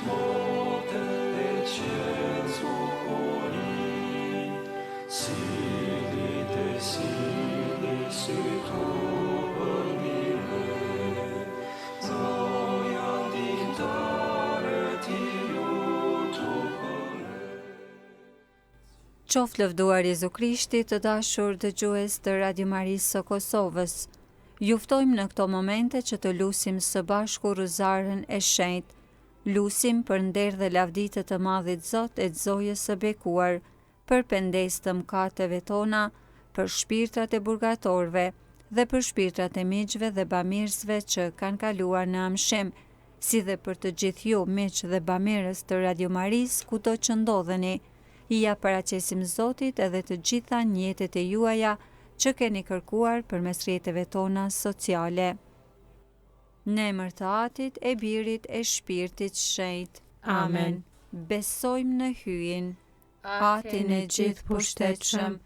mote e qenë zbukuri, sili të sili si trovën mire, zoja ndihmëtare ti lutu për ne. Qoftë lëvduar Jezu Krishti, të dashur dëgjues të Radio Marisë së Kosovës. Ju ftojmë në këto momente që të lusim së bashku Ruzarën e Shenjtë. Lusim për nder dhe lavditë të Madhit Zot e Zojës së bekuar, për pendes të mëkateve tona, për shpirtrat e burgatorëve dhe për shpirtrat e miqve dhe bamirësve që kanë kaluar në amshim, si dhe për të gjithë ju miq dhe bamirës të Radio Marisë kudo që ndodheni. I ja paraqesim Zotit edhe të gjitha njetet e juaja që keni kërkuar përmes rrjeteve tona sociale. Në emër të Atit, e Birit, e Shpirtit Shenjtë. Amen. Besojmë në hyjin, Atin e gjithë pushtetshëm,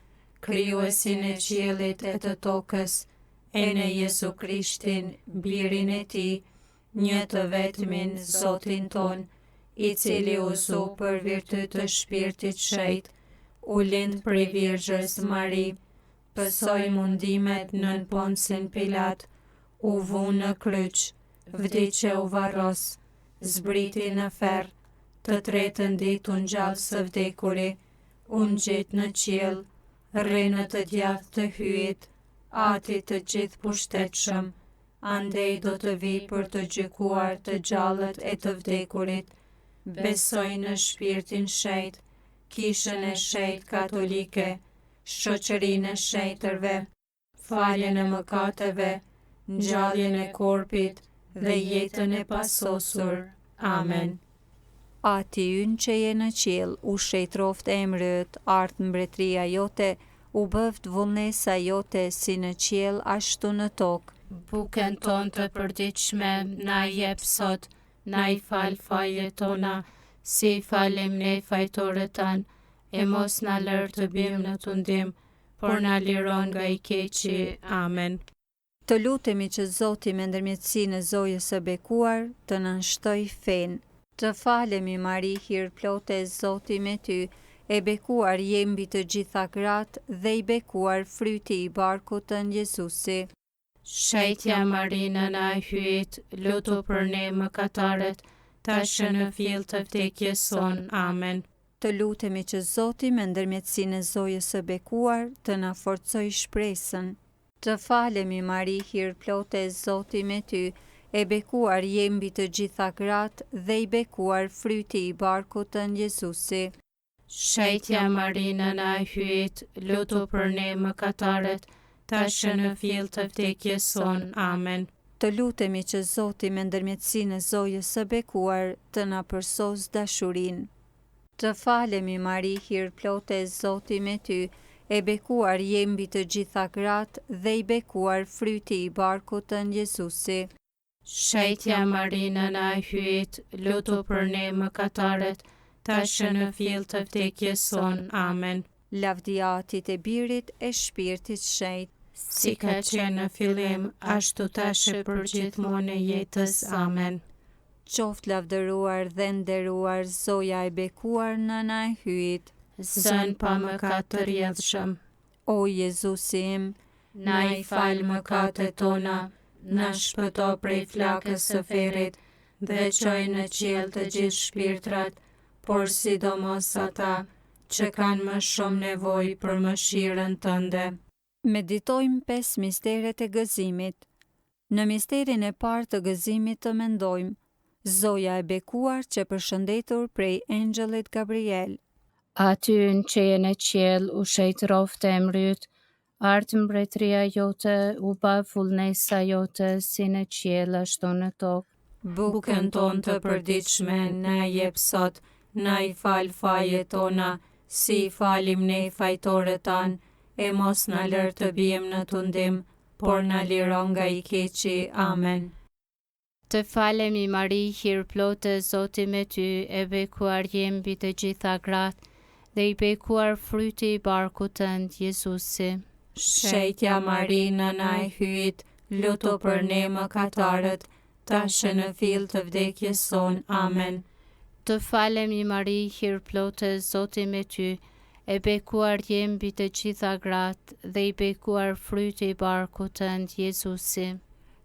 krijuesin e qiellit e të tokës, e në Jezu Krishtin, Birin e Tij, një të vetmin Zotin ton, i cili u zu për virtyt të Shpirtit Shenjtë, u lind prej Virgjës Mari, pësoi mundimet nën Poncin Pilat, u vu në kryq, vdiqe u varros, zbriti në ferr, të tretën ditë u ngjall së vdekuri, u ngjit në qiell, rri në të djathtë të hyjit, Ati të gjithë pushtetshëm, andej do të vijë për të gjykuar të gjallët e të vdekurit. Besoj në shpirtin shenjtë, kishën e shenjtë katolike, shoqërinë e shenjtërve, faljen e mëkateve, ngjalljen e korpit dhe jetën e pasosur. Amen. Ati ynë që je në qiell, u shejtroft emri yt, art mbretëria jote, u bëft vullnesa jote si në qiell ashtu në tokë. Bukën tonë të përditshme na jep sot, na i fal fajet tona, si i falim ne fajtorët tanë, e mos na lër të bim në tundim, por na liron nga i keqi. Amen. Të lutemi që Zoti me ndërmjetësinë e Zojës së bekuar të na shtojë fenë. Të falemi Mari, hir plote, Zoti me ty, e bekuar je mbi të gjitha gratë dhe i bekuar fryti i barkut tënd Jezusi. Shejtja Mari, nëna e hyjit, lutu për ne mëkatarët, tash në fill të vdekjes son. Amen. Të lutemi që Zoti me ndërmjetësinë e Zojës së bekuar të na forcojë shpresën. Të falemi Mari, hir plote, Zoti me ty, e bekuar je mbi të gjitha gratë dhe i bekuar fryti i barkut tënd Jezusi. Shejtja Mari, nëna e hyjit, lutu për ne mëkatarët, tash në fill të vdekjes son. Amen. Të lutemi që Zoti me ndërmjetësinë e Zojës së bekuar të na përsos dashurinë. Të falemi Mari, hir plote, Zoti me ty, e bekuar je mbi të gjitha gratë dhe i bekuar fryti i barkut tënd Jezusi. Shejtja Mari, nëna e hyjit, lutu për ne mëkatarët, tash në fill të vdekjes son. Amen. Lavdia Atit e Birit e Shpirtit Shenjtë, si ka qenë në fillim, ashtu tash e për gjithmonë e jetës. Amen. Qoftë lavdëruar dhe nderuar Zoja e bekuar, nëna e hyjit, Zën pa mëkat të rrjedhshëm. O Jezusi im, na i fal mëkatet tona, na shpëto prej flakës së ferrit dhe çoj në qiell të gjithë shpirtrat, por sidomos ata që kanë më shumë nevojë për mëshirën tënde. Meditojmë 5 misteret e gëzimit. Në misterin e parë të gëzimit të mendojmë Zoja e bekuar që përshëndetur prej engjëllit Gabriel. Aty në që je në qiell, u shejtroft emri yt, art mbretëria jote, u ba vullnesa jote si në qiell ashtu në tokë. Bukën tonë të përditshme na jep sot, na i fal fajet tona, si i falim ne fajtorët tanë, e mos na lër të bijmë në tundim, por na liro nga i keqi. Amen. Të falemi Mari, hir plote, Zoti me ty, e bekuar je mbi të gjitha gratë, dhe i bekuar fryti i barkut tënd Jezusi. Shejtja Mari, nëna e hyjit, lutu për ne mëkatarët, tash në fill të vdekjes son. Amen. Të falemi Mari, hir plotë, Zoti me ty, e bekuar je mbi të gjitha gratë, dhe i bekuar fryti i barkut tënd, Jezusi.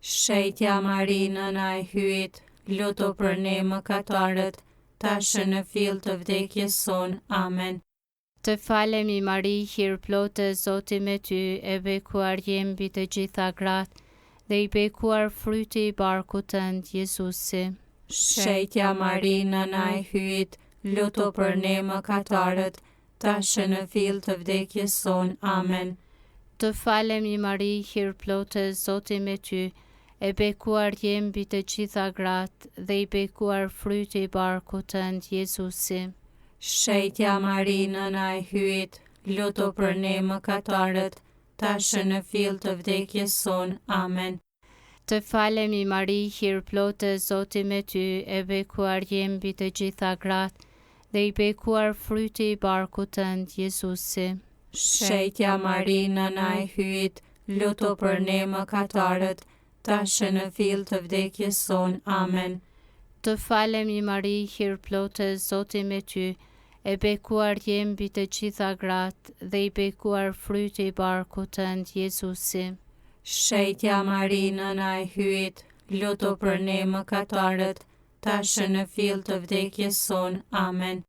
Shetja Mari, nëna e hyjit, lutu për ne mëkatarët, tashë në fill të vdekjes son. Amen. Të falemi Mari, hir plotë, Zoti me ty, e bekuar je mbi të gjitha gratë, dhe i bekuar fryti i barkut tënd, Jezusi. Shetja Mari, nëna e hyjit, lutu për ne mëkatarët, tashë në fill të vdekjes son. Amen. Të falemi Mari, hir plotë, Zoti me ty, e bekuar je mbi të gjitha gratë, dhe i bekuar fryti i barkut tënd, Jezusi. Shetja Mari, nëna e hyjit, lutu për ne mëkatarët, tashë në fill të vdekjes son. Amen. Të falemi Mari, hir plotë, Zoti me ty, e bekuar je mbi të gjitha gratë, dhe i bekuar fryti i barkut tënd, Jezusi. Shetja Mari, nëna e hyjit, lutu për ne mëkatarët, tashë në fill të vdekjes son. Amen. Të falemi Mari, hir plotë, Zoti me ty, e bekuar je mbi të gjitha gratë, dhe i bekuar fryti i barkut tënd, Jezusi. Shetja Mari, nëna e hyjit, lutu për ne mëkatarët, tashë në fill të vdekjes son. Amen.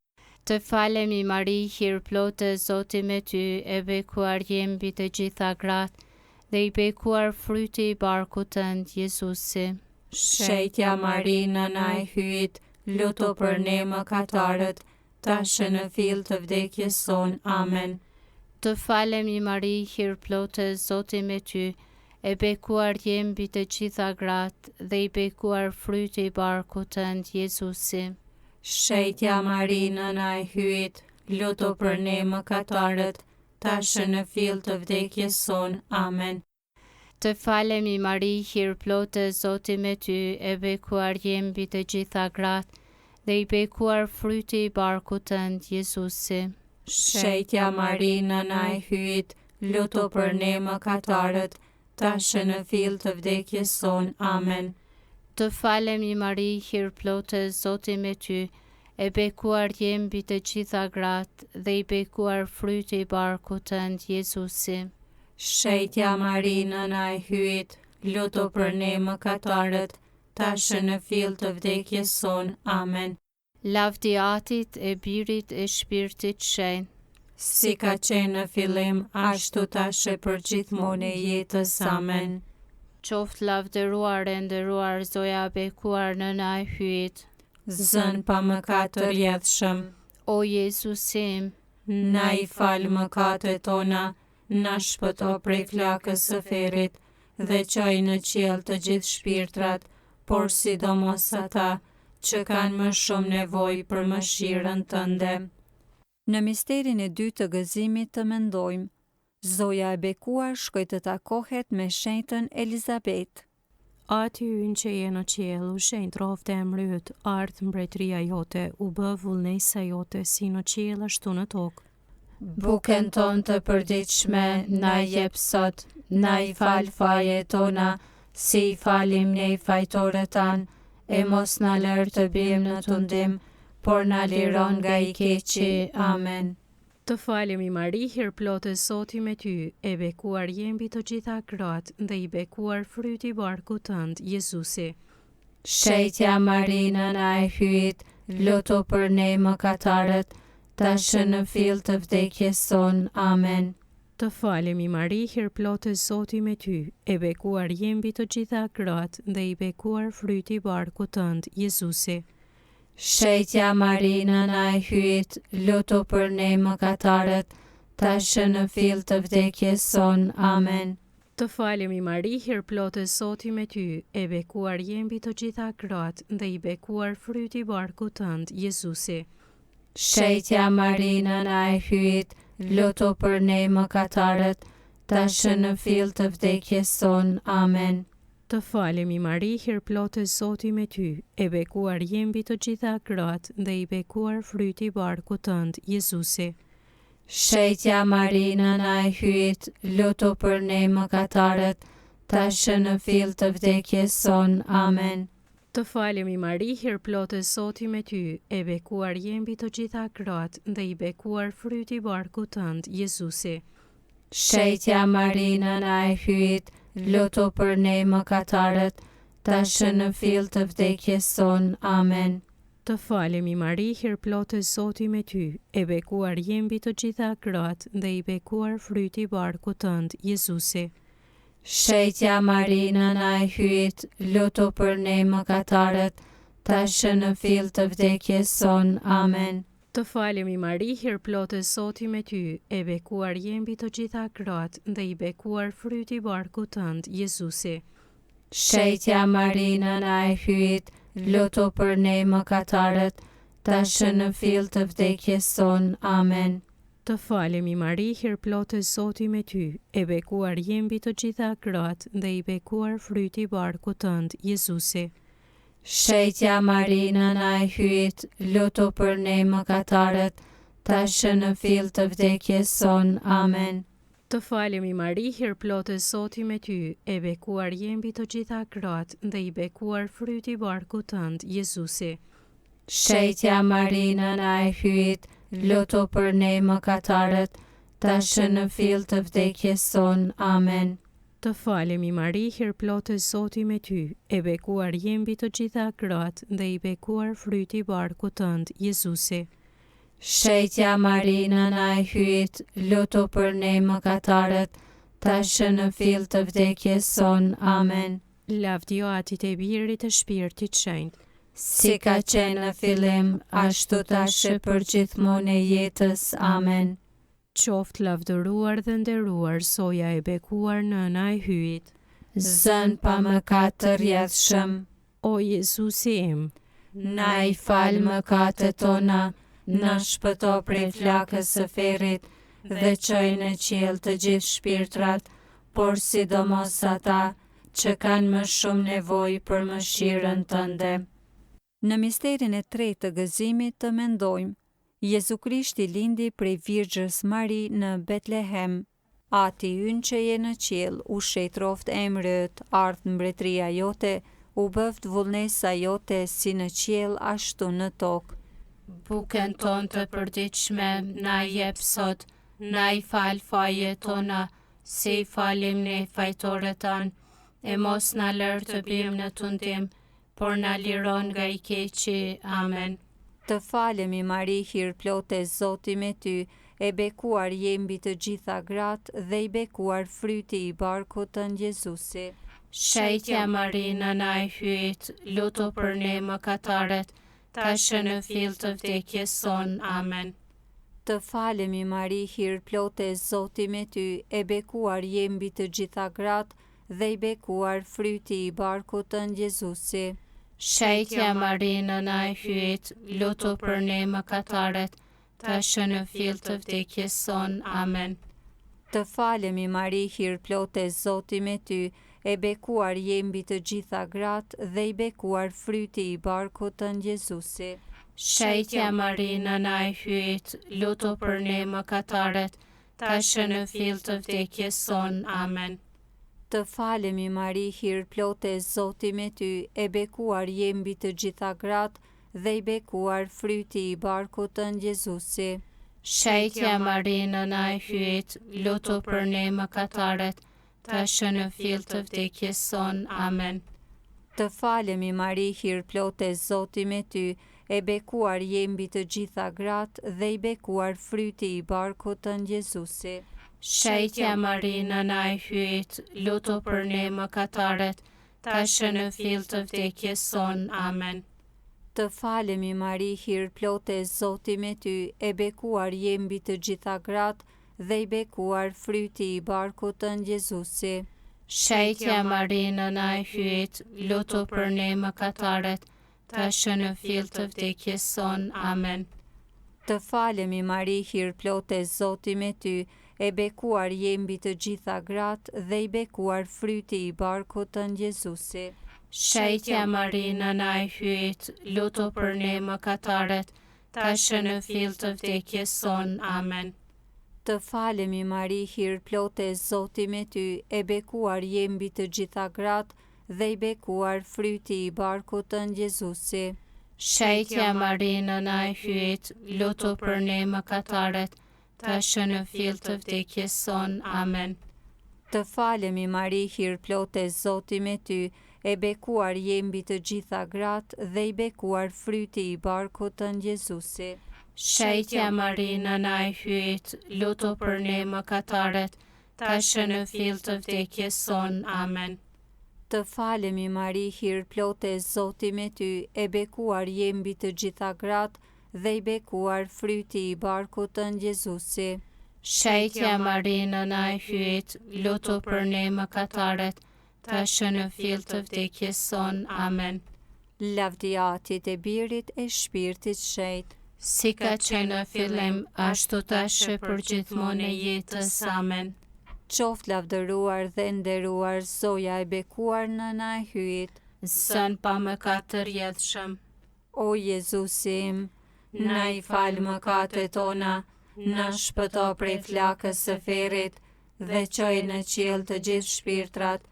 Të falemi Mari, hir plotë, Zoti me ty, e bekuar je mbi të gjitha gratë, dhe i bekuar fryti i barkut tënd, Jezusi. Shetja Mari, nëna e hyjit, lutu për ne mëkatarët, tashë në fill të vdekjes son. Amen. Të falemi Mari, hir plotë, Zoti me ty, e bekuar je mbi të gjitha gratë, dhe i bekuar fryti i barkut tënd, Jezusi. Shetja Mari, nëna e hyjit, lutu për ne mëkatarët, tashë në fill të vdekjes son. Amen. Të falemi Mari, hir plotë, Zoti me ty, e bekuar je mbi të gjitha gratë, dhe i bekuar fryti i barkut tënd, Jezusi. Shetja Mari, nëna e hyjit, lutu për ne mëkatarët, tashë në fill të vdekjes son. Amen. Të falemi Mari, hir plotë, Zoti me ty, e bekuar je mbi të gjitha gratë, dhe i bekuar fryti i barkut tënd, Jezusi. Shetja Mari, nëna e hyjit, lutu për ne mëkatarët, tashë në fill të vdekjes son. Amen. Lavdi Atit, e Birit, e Shpirtit Shenjtë, si ka qenë në fillim, ashtu tashë për gjithmonë e jetës. Amen. Qoftë lavdëruar e nderuar Zoja e bekuar nëna e hyjit. Zën pa mëkat të rjedhshëm, O Jezusim, na i fal mëkatet tona, na shpëto prej flakës së ferrit, dhe çoj në qiell të gjithë shpirtrat, por sidomos ata që kanë më shumë nevojë për mëshirën tënde. Në misterin e dytë të gëzimit të mendojmë, Zoja e bekuar shkoi të takohet me shenjtën Elizabet. Ati ynë që je në qiell, u shenjt rrofte e mryt, ardh mbretëria jote, u bë vullnesa jote si në qiell ashtu në tokë. Bukën tonë të përditshme na jep sot, na i fal fajet tona, si i falim ne fajtorët tanë, e mos na lër të bijmë në tundim, por na liron nga i keqi. Amen. Të falemi Mari, hir plotë, Zoti me ty, e bekuar je mbi të gjitha gratë, dhe i bekuar fryti i barkut tënd, Jezusi. Shetja Mari, nëna e hyjit, lutu për ne mëkatarët, tashë në fill të vdekjes son. Amen. Të falemi Mari, hir plotë, Zoti me ty, e bekuar je mbi të gjitha gratë, dhe i bekuar fryti i barkut tënd, Jezusi. Shetja Mari, nëna e hyjit, lutu për ne mëkatarët, tashë në fill të vdekjes son. Amen. Të falemi Mari, hir plotë, Zoti me ty, e bekuar je mbi të gjitha gratë, dhe i bekuar fryti i barkut tënd, Jezusi. Shetja Mari, nëna e hyjit, lutu për ne mëkatarët, tashë në fill të vdekjes son. Amen. Të falemi Mari, hir plotë, Zoti me ty, e bekuar je mbi të gjitha gratë, dhe i bekuar fryti i barkut tënd, Jezusi. Shetja Mari, nëna e hyjit, lutu për ne mëkatarët, tashë në fill të vdekjes son. Amen. Të falemi Mari, hir plotë Zoti me ty, e bekuar je mbi të gjitha gratë, dhe i bekuar fryti i barkut tënd, Jezusi. Shetja Marina na e hyjt, lutu për ne mëkatarët, tashmë në fill të vdekjes son. Amen. Të falemi Mari, hir plotë Zoti me ty, e bekuar je mbi të gjitha gratë, dhe i bekuar fryti i barkut tënd, Jezusi. Shetja Marina na e hyjt, lutu për ne mëkatarët, tashmë në fill të vdekjes son. Amen. Të falemi Mari, hir plotë Zoti me ty, e bekuar je mbi të gjitha gratë, dhe i bekuar fryti i barkut tënd, Jezusi. Shetja Marina na e hyjt, lutu për ne mëkatarët, tashmë në fill të vdekjes son. Amen. Të falemi Mari, hir plotë Zoti me ty, e bekuar je mbi të gjitha gratë, dhe i bekuar fryti i barkut tënd, Jezusi. Shetja Marina na e hyjt, lutu për ne mëkatarët, tashmë në fill të vdekjes son. Amen. Të falemi Mari, hir plotë Zoti me ty, e bekuar je mbi të gjitha gratë, dhe i bekuar fryti i barkut tënd, Jezusi. Shetja Marina na e hyjt, lutu për ne mëkatarët, tashmë në fill të vdekjes son. Amen. Të falemi Mari, hir plotë Zoti me ty, e bekuar je mbi të gjitha gratë, dhe i bekuar fryti i barkut tënd, Jezusi. Shetja Marina na e hyjt, lutu për ne mëkatarët, tashmë në fill të vdekjes son. Amen. Lavdio Atit e Birit e Shpirtit Shenjt, si ka qenë në fillim, ashtu tash për gjithmonë e jetës. Amen. Qoftë lavdëruar dhe nderuar soja e bekuar nëna e hyjit. Zën pa mëkat të rjedhshëm, O Jezusi im, na i fal mëkatet tona, na shpëto prej flakës së ferrit, dhe çoj në qiell të gjithë shpirtrat, por sidomos ata që kanë më shumë nevojë për mëshirën tënde. Në misterin e tretë të gëzimit të mendojmë, Jezu Krishti lindi prej Virgjës Mari në Betlehem. Ati ynë që je në qiell, u shetroft emri yt, ardh mbretëria jote, u bëft vullnesa jote si në qiell ashtu në tokë. Bukën tonë të përditshme na jep sot, na i fal fajet tona, si i falim ne fajtorët tanë, e mos na lër të bim në tundim, por na liron nga i keqi. Amen. Të falemi Mari, hir plotë Zoti me ty, e bekuar je mbi të gjitha gratë, dhe i bekuar fryti i barkut tënd, Jezusi. Shetja Marina na e hyjt, lutu për ne mëkatarët, tashmë në fill të vdekjes son. Amen. Të falemi Mari, hir plotë Zoti me ty, e bekuar je mbi të gjitha gratë, dhe i bekuar fryti i barkut tënd, Jezusi. Shetja Marina na e hyjt, lutu për ne mëkatarët, tashmë në fill të vdekjes son. Amen. Të falemi Mari, hir plotë Zoti me ty, e bekuar je mbi të gjitha gratë, dhe i bekuar fryti i barkut tënd, Jezusi. Shetja Marina na e hyjt, lutu për ne mëkatarët, tashmë në fill të vdekjes son. Amen. Të falemi Mari, hir plotë Zoti me ty, e bekuar je mbi të gjitha gratë, dhe i bekuar fryti i barkut tënd, Jezusi. Shetja Marina na e hyjt, lutu për ne mëkatarët, tashmë në fill të vdekjes son. Amen. Të falemi Mari, hir plotë Zoti me ty, e bekuar je mbi të gjitha gratë, dhe i bekuar fryti i barkut tënd, Jezusi. Shetja Marina na e hyjt, lutu për ne mëkatarët, tashmë në fill të vdekjes son. Amen. Të falemi Mari, hir plotë Zoti me ty, e bekuar je mbi të gjitha gratë, dhe i bekuar fryti i barkut tënd, Jezusi. Shetja Marina na e hyjt, lutu për ne mëkatarët, tashmë në fill të vdekjes son. Amen. Të falemi Mari, hir plotë Zoti me ty, e bekuar je mbi të gjitha gratë, dhe i bekuar fryti i barkut tënd, Jezusi. Shetja Marina na e hyjt, lutu për ne mëkatarët, tashmë në fill të vdekjes son. Amen. Të falemi Mari, hir plotë Zoti me ty, e bekuar je mbi të gjitha gratë, dhe i bekuar fryti i barkut tënd Jezusi. Shejtja Marinë na e hyet, lutu për ne mëkatarët, tash në fill të vdekjes son. Amen. Të falemi Mari, hir plote, Zoti me ty, e bekuar je mbi të gjitha gratë dhe i bekuar fryti i barkut tënd Jezusi. Shejtja Marinë na e hyet, lutu për ne mëkatarët, tash në fill të vdekjes son. Amen. Të falemi Mari, hir plote, Zoti me ty, e bekuar je mbi të gjitha gratë dhe i bekuar fryti i barkut tënd Jezusi. Shejtja Marinë na e hyet, lutu për ne mëkatarët, tash në fill të vdekjes son. Amen. Lavdia Atit e Birit e Shpirtit Shenjtë. Si ka qenë në fillim, ashtu tash e përgjithmonë e jetës. Amen. Qoftë lavdëruar dhe nderuar Zoja e bekuar Nëna e hyjit. Zën pa mëkat të rjedhshëm, O Jezusi im, na i fal mëkatet tona, na shpëto prej flakës së ferrit dhe çoj në qiell të gjithë shpirtrat,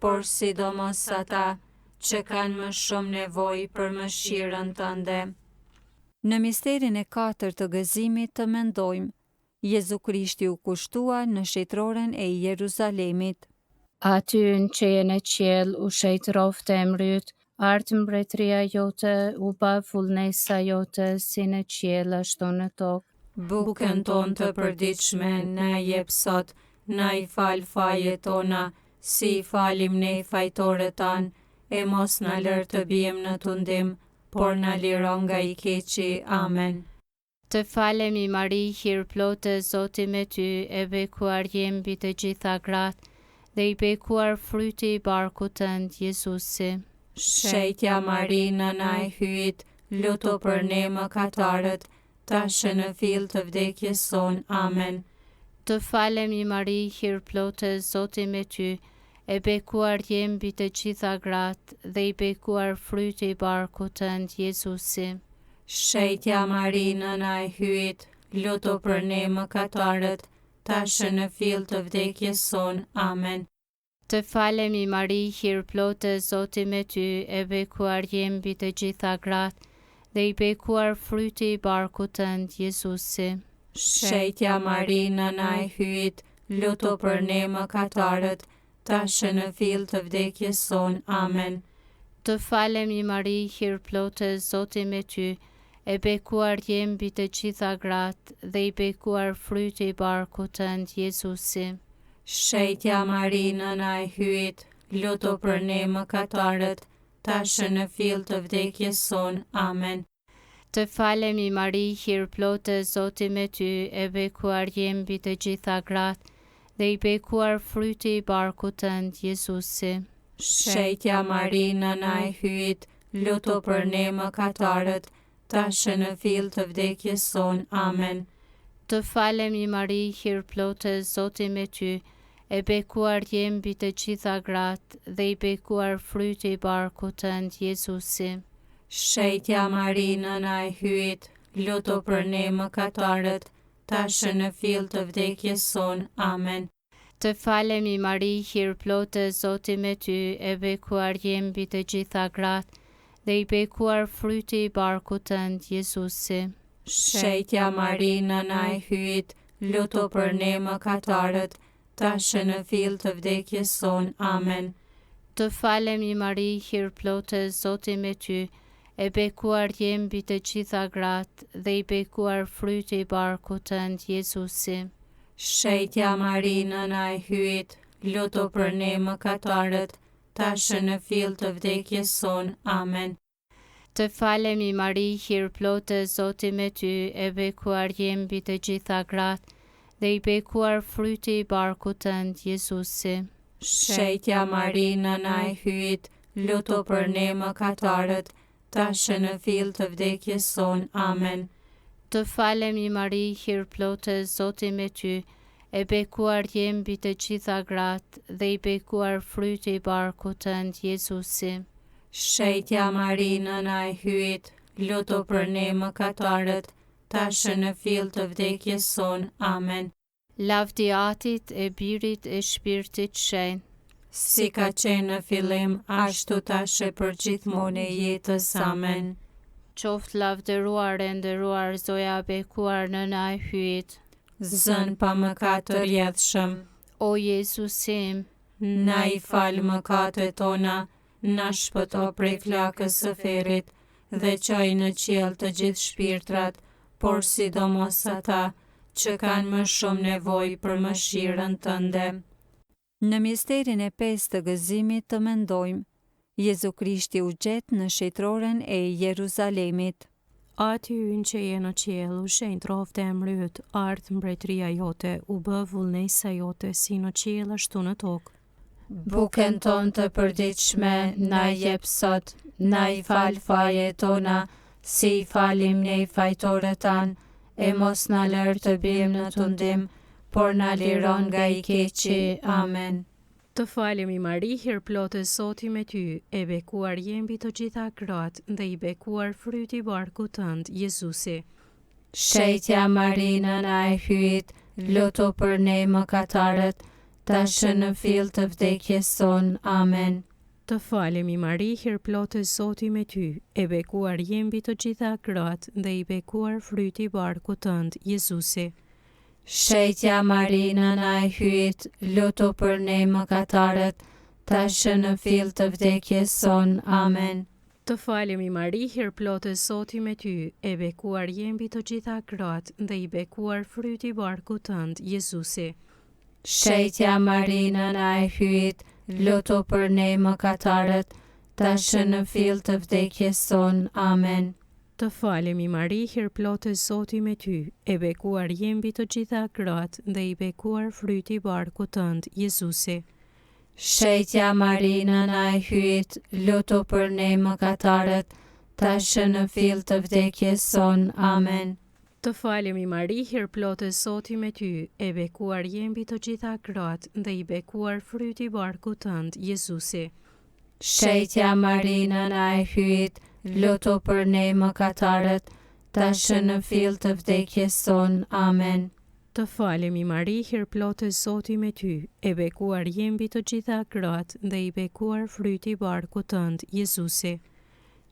por sidomos ata që kanë më shumë nevojë për mëshirën tënde. Në misterin e 4 të gëzimit të mendojmë, Jezu Krishti u kushtua në shejtroren e Jeruzalemit. aty në qejen e qiell u shejtroft emri yt, ardh mbretëria jote, u bë vullnesa jote, si në qiell ashtu në tokë. Bukën tonë të përditshme na jep sot, na i fal fajet tona, si i falim ne fajtorët tanë, e mos na lër të bijmë në tundim, por na liro nga i keqi. Amen. Të falemi Mari, hir plote, Zoti me ty, e bekuar je mbi të gjitha gratë, dhe i bekuar fryti i barkut tënd Jezusi. Shejtja Mari, Nëna e hyjit, lutu për ne mëkatarët, tash në fill të vdekjes son. Amen. Të falemi Mari, hir plote, Zoti me ty, e bekuar je mbi të gjitha gratë, dhe i bekuar fryti i barkut tënd Jezusi. Shejtja Mari, Nëna e hyjit, lutu për ne mëkatarët, tash në fill të vdekjes son. Amen. Të falemi Mari, hir plote, Zoti me ty, e bekuar je mbi të gjitha gratë, dhe i bekuar fryti i barkut tënd Jezusi. Shejtja Mari, Nëna e hyjit, lutu për ne mëkatarët, tash në fill të vdekjes son. Amen. Të falemi Mari, hir plote, Zoti me ty, e bekuar je mbi të gjitha gratë, dhe i bekuar fryti i barkut tënd Jezusi. Shejtja Mari, Nëna e hyjit, lutu për ne mëkatarët, tash në fill të vdekjes son. Amen. Të falemi Mari, hir plote, Zoti me ty, e bekuar je mbi të gjitha gratë, dhe i bekuar fryti i barkut tënd Jezusi. Shejtja Mari, Nëna e hyjit, lutu për ne mëkatarët, tash në fill të vdekjes son. Amen. Të falemi Mari, hir plote, Zoti me ty, e bekuar je mbi të gjitha gratë, dhe i bekuar fryti i barkut tënd Jezusi. Shejtja Mari, Nëna e hyjit, lutu për ne mëkatarët, tash në fill të vdekjes son. Amen. Të falemi Mari, hir plote, Zoti me ty, e bekuar je mbi të gjitha gratë, dhe i bekuar fryti i barkut tënd Jezusi. Shejtja Mari, Nëna e hyjit, lutu për ne mëkatarët, tash në fill të vdekjes son. Amen. Të falemi Mari, hir plote, Zoti me ty, e bekuar je mbi të gjitha gratë, dhe i bekuar fryti i barkut tënd Jezusi. Shejtja Mari, Nëna e hyjit, lutu për ne mëkatarët, tash në fill të vdekjes son. Amen. Të falemi Mari, hir plote, Zoti me ty, e bekuar je mbi të gjitha gratë, dhe i bekuar fryti i barkut tënd Jezusi. Shejtja Mari, Nëna e hyjit, lutu për ne mëkatarët, tash në fill të vdekjes son. Amen. Të falemi Mari, hir plote, Zoti me ty, e bekuar je mbi të gjitha gratë, dhe i bekuar fryti i barkut tënd Jezusi. Shejtja Mari, Nëna e hyjit, lutu për ne mëkatarët, tash në fill të vdekjes son. Amen. Lavdi Atit, e Birit, e Shpirtit Shenjtë. si ka qenë në fillim, ashtu tash e përgjithmonë e jetës. Amen. Qoftë lavdëruar e nderuar Zoja e bekuar në na e hyjt. Zën pa mëkat të rjedhshëm, O Jezusim, na i fal mëkatet tona, na shpëto prej flakës së ferrit, dhe çoj në qiell të gjithë shpirtrat, por sidomos ata që kanë më shumë nevojë për mëshirën tënde. Në misterin e 5 të gëzimit të mendojmë, Jezu Krishti u gjet në shejtroren e Jeruzalemit. Aty ynë që je në qiell, u shenjë trofte e mryt, ardh mbretëria jote, u bë vullnesa jote si në qiell ashtu në tokë. Bukën tonë të përditshme na jep sot, na i fal fajet tona, si i falim ne fajtorët tanë, e mos na lër të bijmë në tundim, por na liron nga i keqi. Amen. Të falemi Mari, hir plotë Zoti me ty, e bekuar je mbi të gjitha gratë, dhe i bekuar fryti i barkut tënd, Jezusi. Shetja Marina na e hyjt, lutu për ne mëkatarët, tash në fill të vdekjes son. Amen. Të falemi Mari, hir plotë Zoti me ty, e bekuar je mbi të gjitha gratë, dhe i bekuar fryti i barkut tënd, Jezusi. Shetja Marina na e hyjt, lutu për ne mëkatarët, tash në fill të vdekjes son. Amen. Të falemi Mari, hir plotë Zoti me ty, e bekuar je mbi të gjitha gratë, dhe i bekuar fryti i barkut tënd, Jezusi. Shetja Marina na e hyjt, lutu për ne mëkatarët, tash në fill të vdekjes son. Amen. Të falemi Mari, hir plotë Zoti me ty, e bekuar je mbi të gjitha gratë, dhe i bekuar fryti i barkut tënd, Jezusi. Shetja Marina na e hyjt, lutu për ne mëkatarët, tash në fill të vdekjes son. Amen. Të falemi Mari, hir plotë Zoti me ty, e bekuar je mbi të gjitha gratë, dhe i bekuar fryti i barkut tënd, Jezusi. Shetja Marina na e hyjt, lutu për ne mëkatarët, tash në fill të vdekjes son. Amen. Të falemi Mari, hir plotë Zoti me ty, e bekuar je mbi të gjitha gratë, dhe i bekuar fryti i barkut tënd, Jezusi.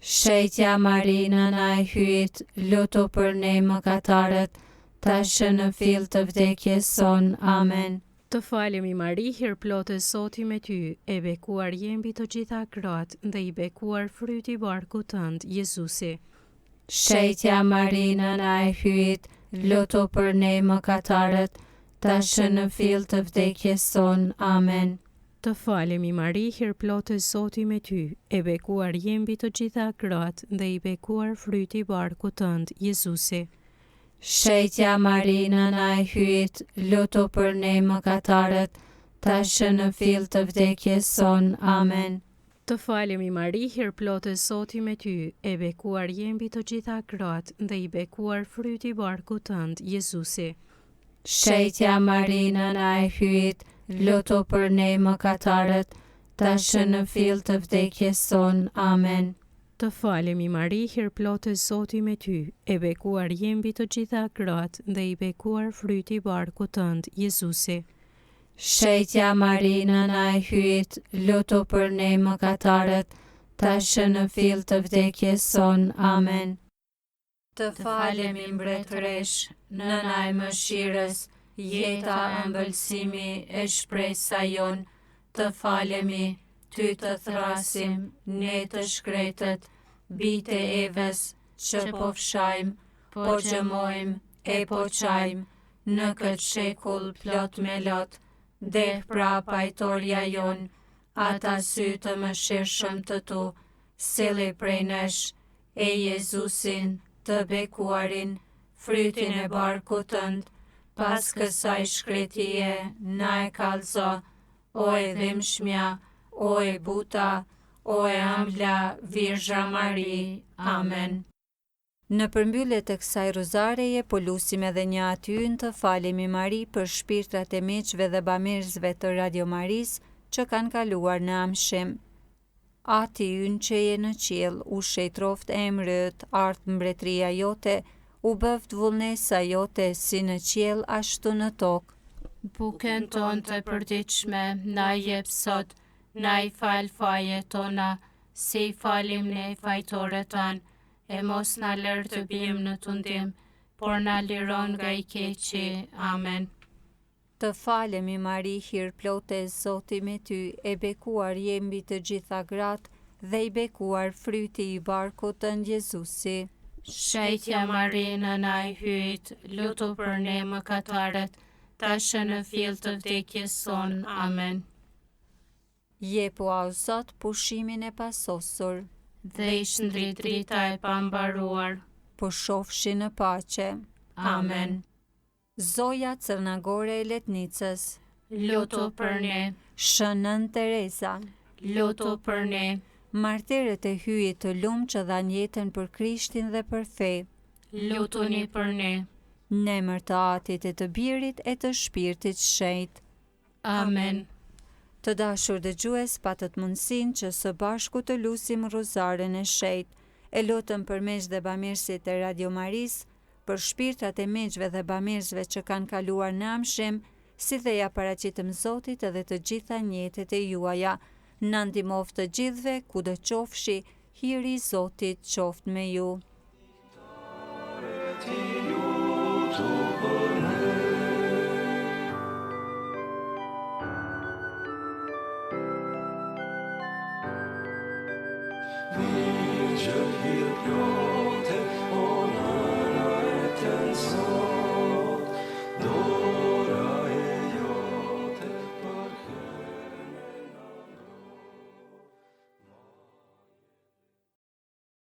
Shetja Marina na e hyjt, lutu për ne mëkatarët, tash në fill të vdekjes son. Amen. Të falemi Mari, hir plotë Zoti me ty, e bekuar je mbi të gjitha gratë, dhe i bekuar fryti i barkut tënd, Jezusi. Shetja Marina na e hyjt, lutu për ne mëkatarët, tash në fill të vdekjes son. Amen. Të falemi Mari, hir plotë Zoti me ty, e bekuar je mbi të gjitha gratë, dhe i bekuar fryti i barkut tënd, Jezusi. Shetja Marina na e hyjt, lutu për ne mëkatarët, tash në fill të vdekjes son. Amen. Të falemi Mari, hir plotë Zoti me ty, e bekuar je mbi të gjitha gratë, dhe i bekuar fryti i barkut tënd, Jezusi. Shetja Marina na e hyjt, lutu për ne mëkatarët, tash në fill të vdekjes son. Amen. Të falemi Mari, hir plotë Zoti me ty, e bekuar je mbi të gjitha gratë, dhe i bekuar fryti i barkut tënd, Jezusi. Shetja Marina na e hyjt, lutu për ne mëkatarët, tash në fill të vdekjes son. Amen. Të falemi mbretëresh, nëna e mëshirës, jeta ëmbëlsimi e shpresa jon, të falemi, ty të thrasim, ne të shkretët, bite Evës, që po fshajmë, po gjëmojmë, e po qajmë, në këtë shekull plot me lot, deh pra pajtoria jon, ata sy të mëshirshëm të tu, sili prej nesh, e Jezusin, të bekuarin, frytin e barkut tënd, pas kësaj shkretije, na e kallëzo, o e dhimbshmja, o e buta, o e ambla Virgja Mari. Amen. Në përmbyllje të kësaj rozareje, po lusim edhe një atyën të falemi Mari për shpirtrat e miqve dhe bamirësve të Radio Maris që kanë kaluar në amshim. Ati ynë që je në qiell, u shejtroft emrit, art mbretëria jote, u bëft vullnesa jote si në qiell ashtu në tokë. Bukën tonë të përditshme na jep sot, na i fal fajet tona, si i falim ne fajtorët tanë, e mos na lër të bijmë në tundim, por na liron nga i keqi. Amen. Të falemi Mari, hir plote, Zoti me ty, e bekuar je mbi të gjitha gratë, dhe i bekuar fryti i barkut tënd Jezusi. Shejtja Mari, nëna e hyjt, lutu për ne mëkatarët, tash në fill të vdekjes son. Amen. Jepu au Zot pushimin e pasosur, Dhe i shndrit drita e pambaruar. po shofshi në pace. Amen. Zoja Cërnagore e Letnicës, Lutu për ne, Shënën Teresa, lutu për ne, martirët e hyjit të lumë që dhan jetën për Krishtin dhe për fe, lutuni për ne. në emër të Atit e të Birit e të Shpirtit Shenjtë. Amen. Të dashur dëgjues, patët mundësinë që së bashku të lusim rozaren e shenjtë. E lutëm për meq dhe bamirësit e Radio Maris, për shpirtrat e meqve dhe bamirësve që kanë kaluar në amshim, si dhe ja paraqitëm Zotit edhe të gjitha njetet e juaja. Na ndihmoft të gjithëve, kudo qofshi, hiri i Zotit qoftë me ju. Ti